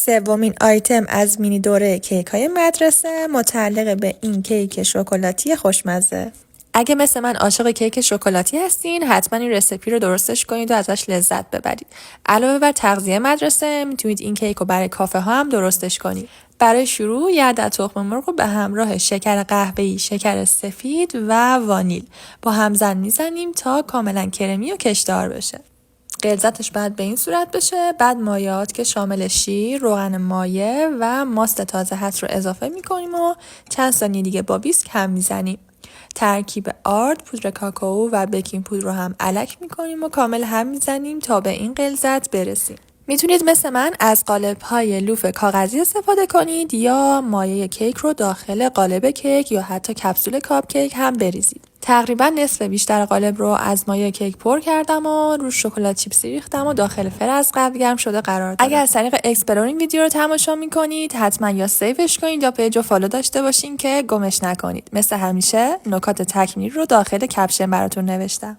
سومین آیتم از مینی دوره کیک های مدرسه متعلق به این کیک شکلاتی خوشمزه. اگه مثل من عاشق کیک شکلاتی هستین حتما این رسیپی رو درستش کنید و ازش لذت ببرید. علاوه بر تغذیه مدرسه میتونید این کیک رو برای کافه ها هم درستش کنید. برای شروع یه عدد تخم مرغ رو به همراه شکر قهوه‌ای، شکر سفید و وانیل با همزن میزنیم تا کاملا کرمی و کشدار بشه. غلظتش بعد به این صورت بشه. بعد مایعات که شامل شیر، روغن مایع و ماست تازه هست رو اضافه میکنیم و چند ثانیه دیگه با ویسک هم میزنیم. ترکیب آرد، پودر کاکائو و بیکینگ پودر رو هم الک میکنیم و کامل هم میزنیم تا به این غلظت برسیم. میتونید مثل من از قالب‌های لوف کاغذی استفاده کنید یا مایع کیک رو داخل قالب کیک یا حتی کپسول کاپ کیک هم بریزید. تقریبا نصف بیشتر قالب رو از مایع کیک پر کردم و روش شکلات چیپسی ریختم و داخل فر از قبل گرم شده قرار دادم. اگر از طریق اکسپلور این ویدیو رو تماشا میکنید حتما یا سیوش کنید یا پیج رو فالو داشته باشین که گمش نکنید. مثل همیشه نکات تکمیلی رو داخل کپشن براتون نوشتم.